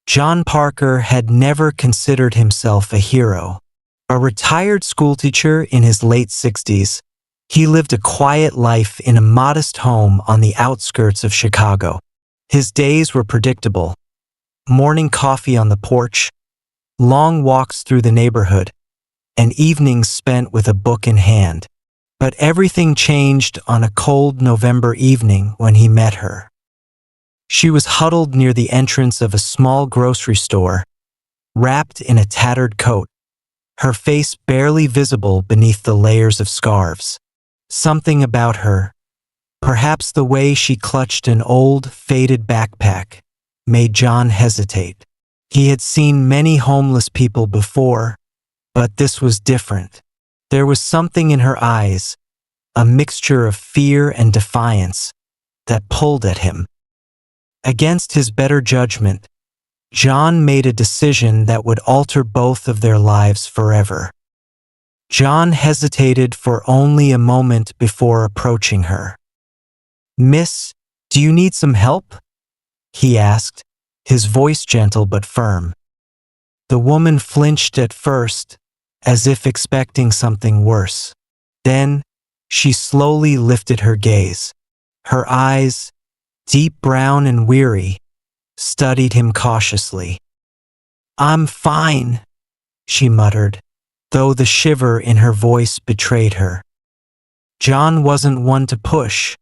John Parker had never considered himself a hero. A retired schoolteacher in his late 60s, he lived a quiet life in a modest home on the outskirts of Chicago. His days were predictable. Morning coffee on the porch, long walks through the neighborhood, and evenings spent with a book in hand. But everything changed on a cold November evening when he met her. She was huddled near the entrance of a small grocery store, wrapped in a tattered coat, her face barely visible beneath the layers of scarves. Something about her, perhaps the way she clutched an old, faded backpack, made John hesitate. He had seen many homeless people before, but this was different. There was something in her eyes, a mixture of fear and defiance, that pulled at him. Against his better judgment, John made a decision that would alter both of their lives forever. John hesitated for only a moment before approaching her. "Miss, do you need some help?" he asked, his voice gentle but firm. The woman flinched at first, as if expecting something worse. Then, she slowly lifted her gaze. Her eyes, deep brown and weary, studied him cautiously. "I'm fine," she muttered, though the shiver in her voice betrayed her. John wasn't one to push,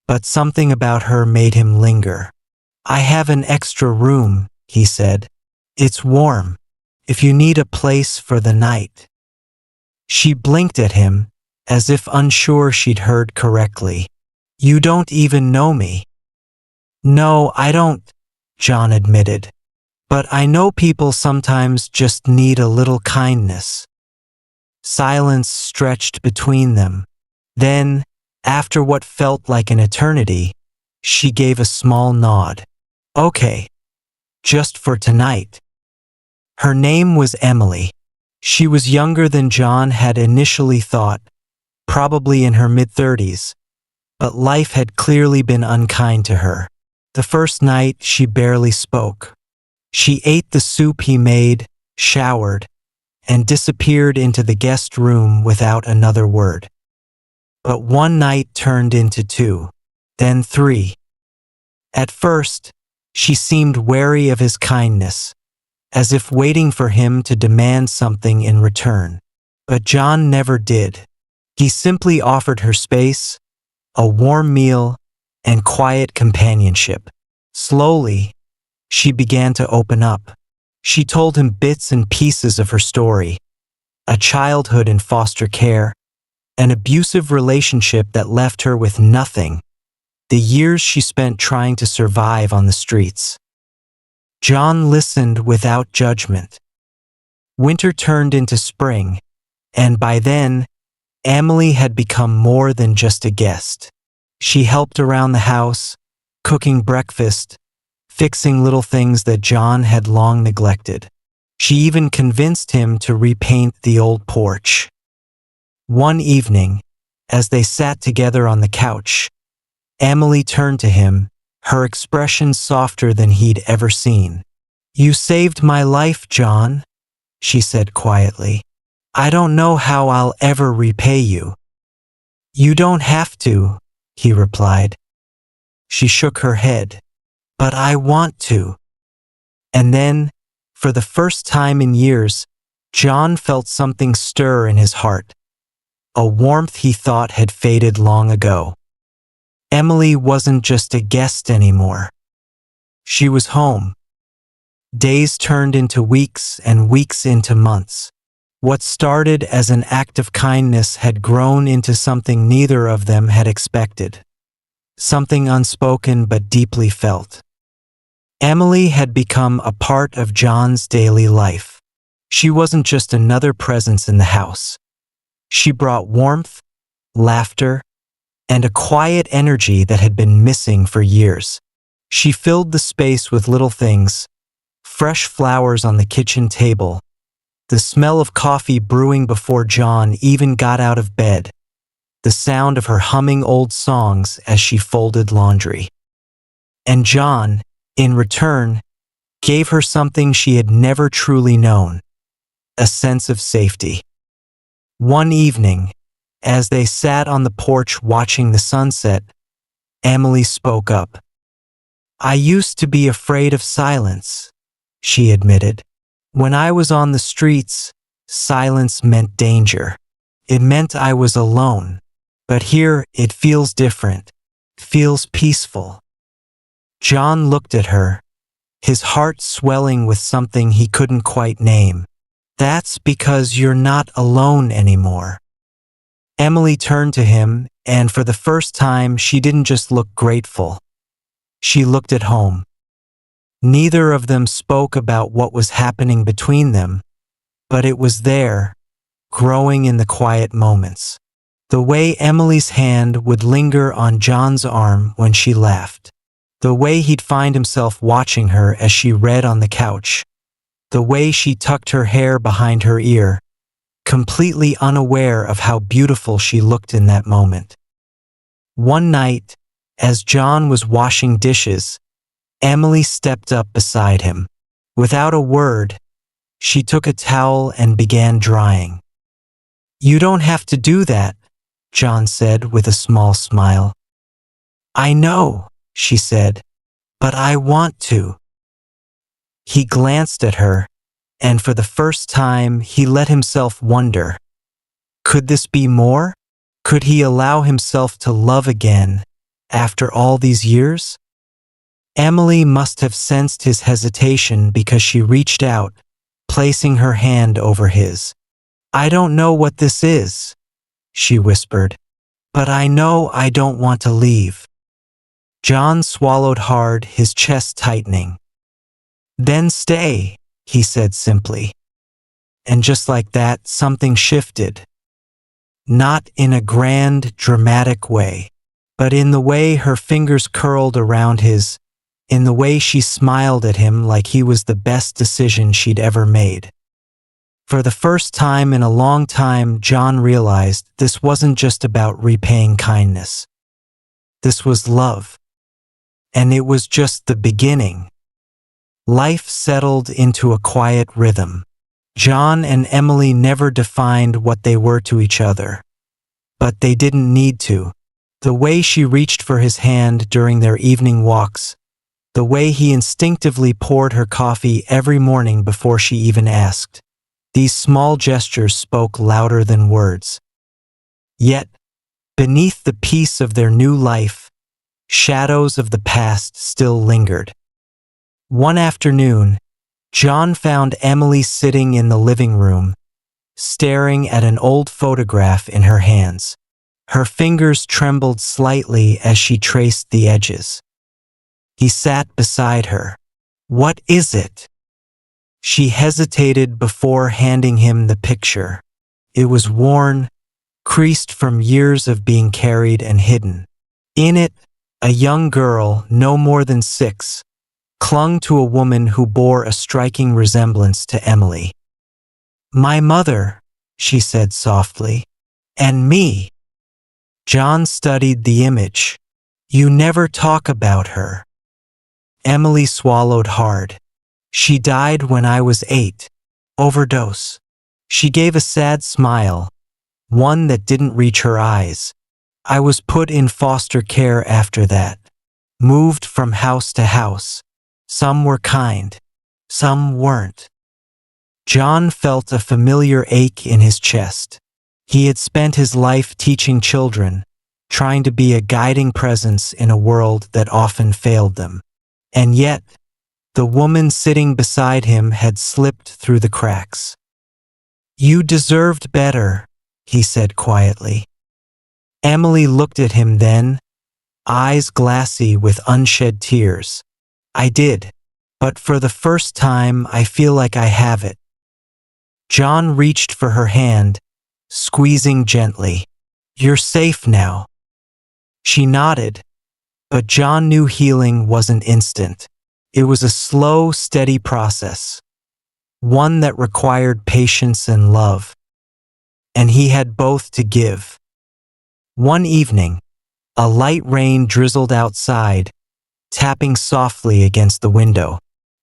but something about her made him linger. "I have an extra room," he said. "It's warm, if you need a place for the night." She blinked at him, as if unsure she'd heard correctly. "You don't even know me." "No, I don't," John admitted. "But I know people sometimes just need a little kindness." Silence stretched between them. Then, after what felt like an eternity, she gave a small nod. "Okay, just for tonight." Her name was Emily. She was younger than John had initially thought, probably in her mid-30s, but life had clearly been unkind to her. The first night, she barely spoke. She ate the soup he made, showered, and disappeared into the guest room without another word. But one night turned into 2, then 3. At first, she seemed wary of his kindness, as if waiting for him to demand something in return. But John never did. He simply offered her space, a warm meal, and quiet companionship. Slowly, she began to open up. She told him bits and pieces of her story, a childhood in foster care, an abusive relationship that left her with nothing, the years she spent trying to survive on the streets. John listened without judgment. Winter turned into spring, and by then, Emily had become more than just a guest. She helped around the house, cooking breakfast, fixing little things that John had long neglected. She even convinced him to repaint the old porch. One evening, as they sat together on the couch, Emily turned to him, her expression softer than he'd ever seen. "You saved my life, John," she said quietly. "I don't know how I'll ever repay you." "You don't have to," he replied. She shook her head. "But I want to." And then, for the first time in years, John felt something stir in his heart, a warmth he thought had faded long ago. Emily wasn't just a guest anymore. She was home. Days turned into weeks and weeks into months. What started as an act of kindness had grown into something neither of them had expected. Something unspoken but deeply felt. Emily had become a part of John's daily life. She wasn't just another presence in the house. She brought warmth, laughter, and a quiet energy that had been missing for years. She filled the space with little things, fresh flowers on the kitchen table, the smell of coffee brewing before John even got out of bed, the sound of her humming old songs as she folded laundry. And John, in return, gave her something she had never truly known, a sense of safety. One evening, as they sat on the porch watching the sunset, Emily spoke up. "I used to be afraid of silence," she admitted. "When I was on the streets, silence meant danger. It meant I was alone. But here it feels different, feels peaceful." John looked at her, his heart swelling with something he couldn't quite name. "That's because you're not alone anymore." Emily turned to him, and for the first time she didn't just look grateful. She looked at home. Neither of them spoke about what was happening between them, but it was there, growing in the quiet moments. The way Emily's hand would linger on John's arm when she laughed. The way he'd find himself watching her as she read on the couch. The way she tucked her hair behind her ear, completely unaware of how beautiful she looked in that moment. One night, as John was washing dishes, Emily stepped up beside him. Without a word, she took a towel and began drying. "You don't have to do that," John said with a small smile. "I know," she said, "but I want to." He glanced at her, and for the first time he let himself wonder. Could this be more? Could he allow himself to love again after all these years? Emily must have sensed his hesitation because she reached out, placing her hand over his. "I don't know what this is," she whispered, "but I know I don't want to leave." John swallowed hard, his chest tightening. "Then stay," he said simply. And just like that, something shifted. Not in a grand, dramatic way, but in the way her fingers curled around his, in the way she smiled at him like he was the best decision she'd ever made. For the first time in a long time, John realized this wasn't just about repaying kindness. This was love. And it was just the beginning. Life settled into a quiet rhythm. John and Emily never defined what they were to each other. But they didn't need to. The way she reached for his hand during their evening walks, the way he instinctively poured her coffee every morning before she even asked. These small gestures spoke louder than words. Yet, beneath the peace of their new life, shadows of the past still lingered. One afternoon, John found Emily sitting in the living room, staring at an old photograph in her hands. Her fingers trembled slightly as she traced the edges. He sat beside her. "What is it?" She hesitated before handing him the picture. It was worn, creased from years of being carried and hidden. In it, a young girl, no more than 6, clung to a woman who bore a striking resemblance to Emily. "My mother," she said softly, "and me." John studied the image. "You never talk about her." Emily swallowed hard. "She died when I was 8. Overdose." She gave a sad smile, one that didn't reach her eyes. "I was put in foster care after that. Moved from house to house. Some were kind, some weren't." John felt a familiar ache in his chest. He had spent his life teaching children, trying to be a guiding presence in a world that often failed them. And yet, the woman sitting beside him had slipped through the cracks. "You deserved better," he said quietly. Emily looked at him then, eyes glassy with unshed tears. "I did, but for the first time I feel like I have it." John reached for her hand, squeezing gently. "You're safe now." She nodded, but John knew healing wasn't instant. It was a slow, steady process, one that required patience and love. And he had both to give. One evening, a light rain drizzled outside, tapping softly against the window.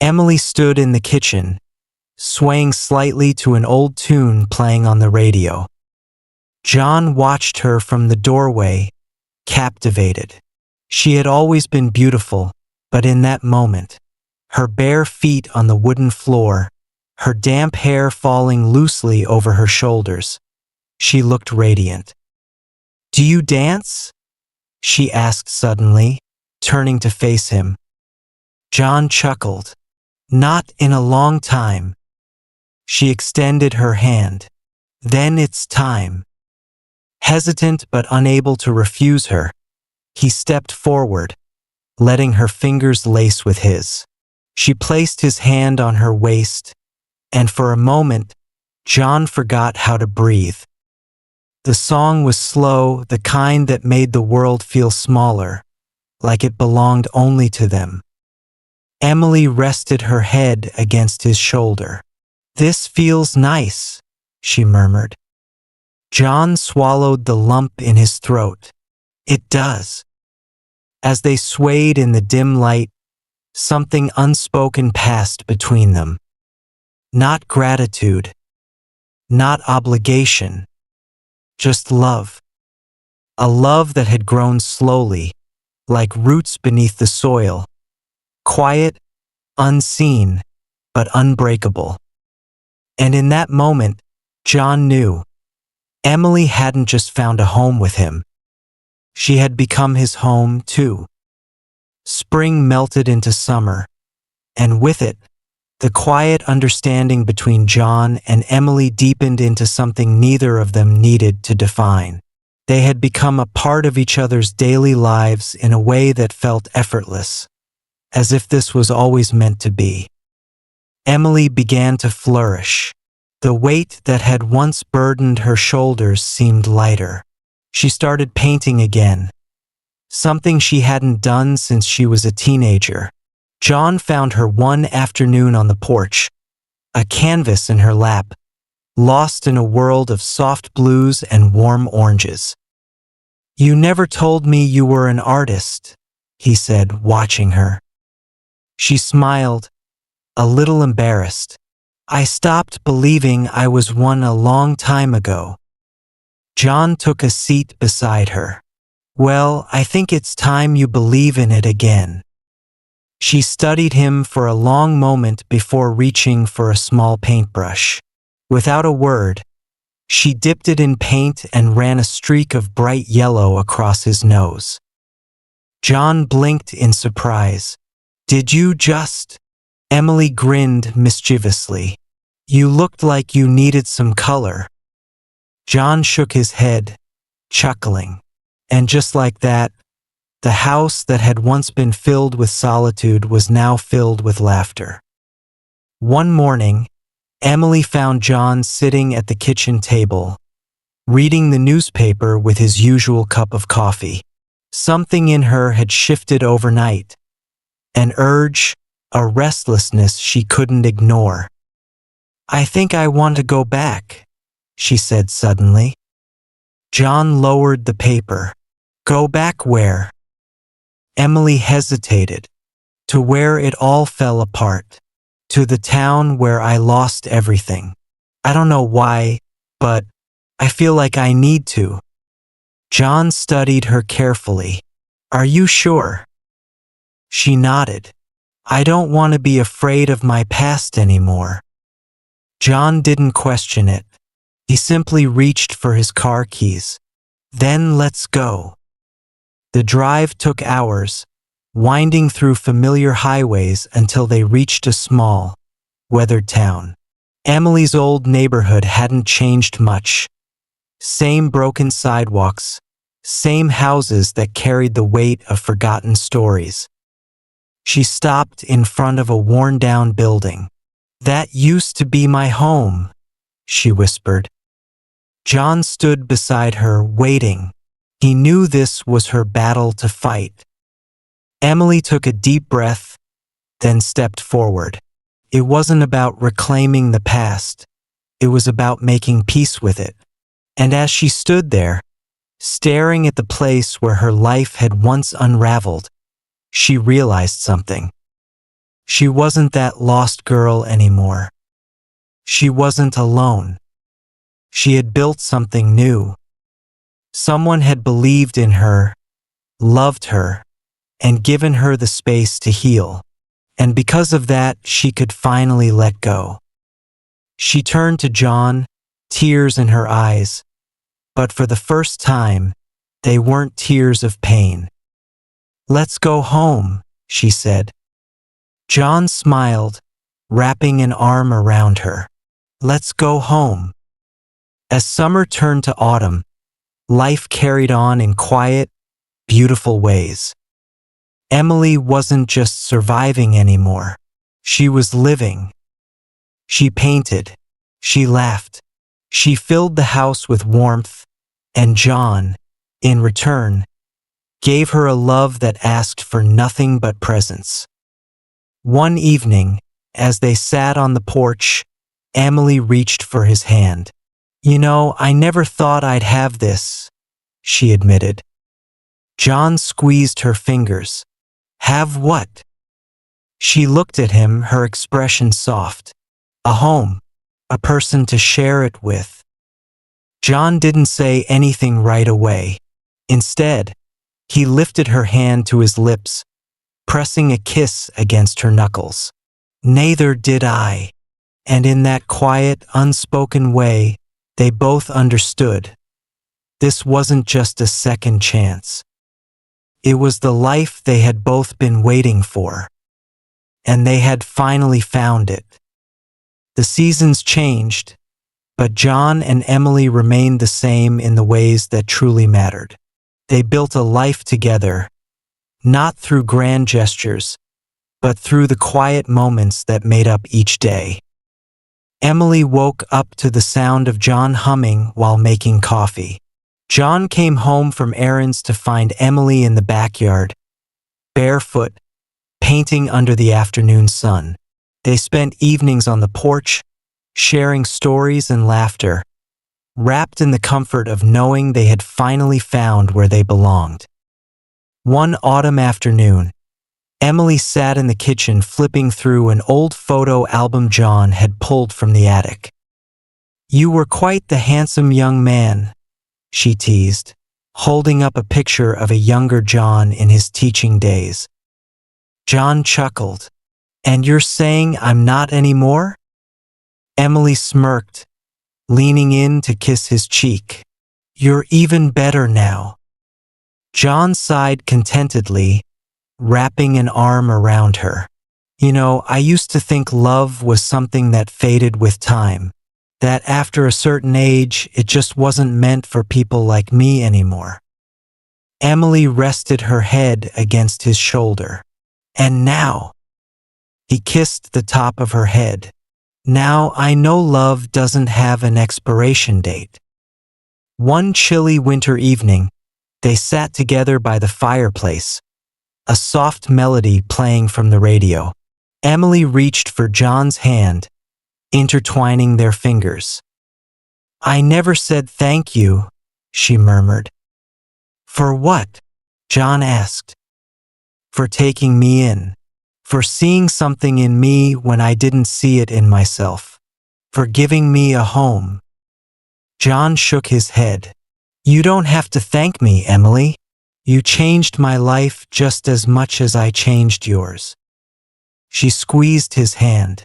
Emily stood in the kitchen, swaying slightly to an old tune playing on the radio. John watched her from the doorway, captivated. She had always been beautiful, but in that moment, her bare feet on the wooden floor, her damp hair falling loosely over her shoulders, she looked radiant. "Do you dance?" she asked suddenly, turning to face him. John chuckled. "Not in a long time." She extended her hand. "Then it's time." Hesitant but unable to refuse her, he stepped forward, letting her fingers lace with his. She placed his hand on her waist, and for a moment, John forgot how to breathe. The song was slow, the kind that made the world feel smaller, like it belonged only to them. Emily rested her head against his shoulder. "This feels nice," she murmured. John swallowed the lump in his throat. "It does." As they swayed in the dim light, something unspoken passed between them. Not gratitude, not obligation, just love. A love that had grown slowly, like roots beneath the soil, quiet, unseen, but unbreakable. And in that moment, John knew Emily hadn't just found a home with him. She had become his home, too. Spring melted into summer, and with it, the quiet understanding between John and Emily deepened into something neither of them needed to define. They had become a part of each other's daily lives in a way that felt effortless, as if this was always meant to be. Emily began to flourish. The weight that had once burdened her shoulders seemed lighter. She started painting again, something she hadn't done since she was a teenager. John found her one afternoon on the porch, a canvas in her lap, lost in a world of soft blues and warm oranges. "You never told me you were an artist," he said, watching her. She smiled, a little embarrassed. "I stopped believing I was one a long time ago." John took a seat beside her. "Well, I think it's time you believe in it again." She studied him for a long moment before reaching for a small paintbrush. Without a word, she dipped it in paint and ran a streak of bright yellow across his nose. John blinked in surprise. "Did you just?" Emily grinned mischievously. "You looked like you needed some color." John shook his head, chuckling. And just like that, the house that had once been filled with solitude was now filled with laughter. One morning, Emily found John sitting at the kitchen table, reading the newspaper with his usual cup of coffee. Something in her had shifted overnight. An urge, a restlessness she couldn't ignore. "I think I want to go back," she said suddenly. John lowered the paper. "Go back where?" Emily hesitated. "To where it all fell apart. To the town where I lost everything. I don't know why, but I feel like I need to." John studied her carefully. "Are you sure?" She nodded. "I don't want to be afraid of my past anymore." John didn't question it. He simply reached for his car keys. "Then let's go." The drive took hours, winding through familiar highways until they reached a small, weathered town. Emily's old neighborhood hadn't changed much. Same broken sidewalks, same houses that carried the weight of forgotten stories. She stopped in front of a worn-down building. "That used to be my home," she whispered. John stood beside her, waiting. He knew this was her battle to fight. Emily took a deep breath, then stepped forward. It wasn't about reclaiming the past. It was about making peace with it. And as she stood there, staring at the place where her life had once unraveled, she realized something. She wasn't that lost girl anymore. She wasn't alone. She had built something new. Someone had believed in her, loved her, and given her the space to heal. And because of that, she could finally let go. She turned to John, tears in her eyes, but for the first time, they weren't tears of pain. "Let's go home," she said. John smiled, wrapping an arm around her. "Let's go home." As summer turned to autumn, life carried on in quiet, beautiful ways. Emily wasn't just surviving anymore. She was living. She painted. She laughed. She filled the house with warmth, and John, in return, gave her a love that asked for nothing but presence. One evening, as they sat on the porch, Emily reached for his hand. "You know, I never thought I'd have this," she admitted. John squeezed her fingers. "Have what?" She looked at him, her expression soft. "A home, a person to share it with." John didn't say anything right away. Instead, he lifted her hand to his lips, pressing a kiss against her knuckles. "Neither did I." And in that quiet, unspoken way, they both understood. This wasn't just a second chance. It was the life they had both been waiting for. And they had finally found it. The seasons changed, but John and Emily remained the same in the ways that truly mattered. They built a life together, not through grand gestures, but through the quiet moments that made up each day. Emily woke up to the sound of John humming while making coffee. John came home from errands to find Emily in the backyard, barefoot, painting under the afternoon sun. They spent evenings on the porch, sharing stories and laughter, wrapped in the comfort of knowing they had finally found where they belonged. One autumn afternoon, Emily sat in the kitchen flipping through an old photo album John had pulled from the attic. "You were quite the handsome young man," she teased, holding up a picture of a younger John in his teaching days. John chuckled. "And you're saying I'm not anymore?" Emily smirked, leaning in to kiss his cheek. "You're even better now." John sighed contentedly, wrapping an arm around her. "You know, I used to think love was something that faded with time, that after a certain age, it just wasn't meant for people like me anymore." Emily rested her head against his shoulder. "And now," he kissed the top of her head, "now I know love doesn't have an expiration date." One chilly winter evening, they sat together by the fireplace, a soft melody playing from the radio. Emily reached for John's hand, intertwining their fingers. "I never said thank you," she murmured. "For what?" John asked. "For taking me in. For seeing something in me when I didn't see it in myself. For giving me a home." John shook his head. "You don't have to thank me, Emily. You changed my life just as much as I changed yours." She squeezed his hand.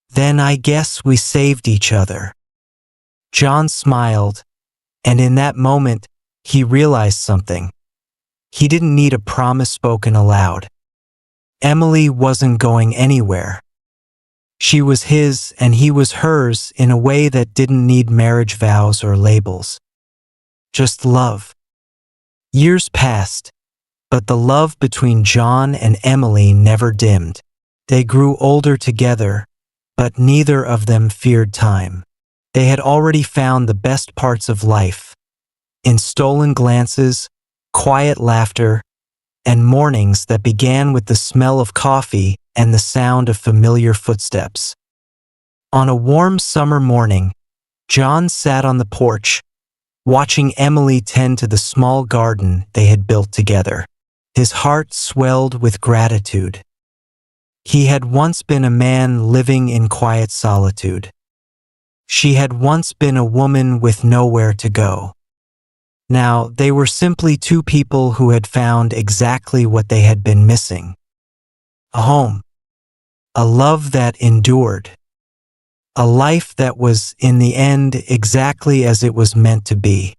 "Then I guess we saved each other." John smiled, and in that moment, he realized something. He didn't need a promise spoken aloud. Emily wasn't going anywhere. She was his and he was hers in a way that didn't need marriage vows or labels. Just love. Years passed, but the love between John and Emily never dimmed. They grew older together, but neither of them feared time. They had already found the best parts of life, in stolen glances, quiet laughter, and mornings that began with the smell of coffee and the sound of familiar footsteps. On a warm summer morning, John sat on the porch, watching Emily tend to the small garden they had built together. His heart swelled with gratitude. He had once been a man living in quiet solitude. She had once been a woman with nowhere to go. Now, they were simply two people who had found exactly what they had been missing. A home. A love that endured. A life that was, in the end, exactly as it was meant to be.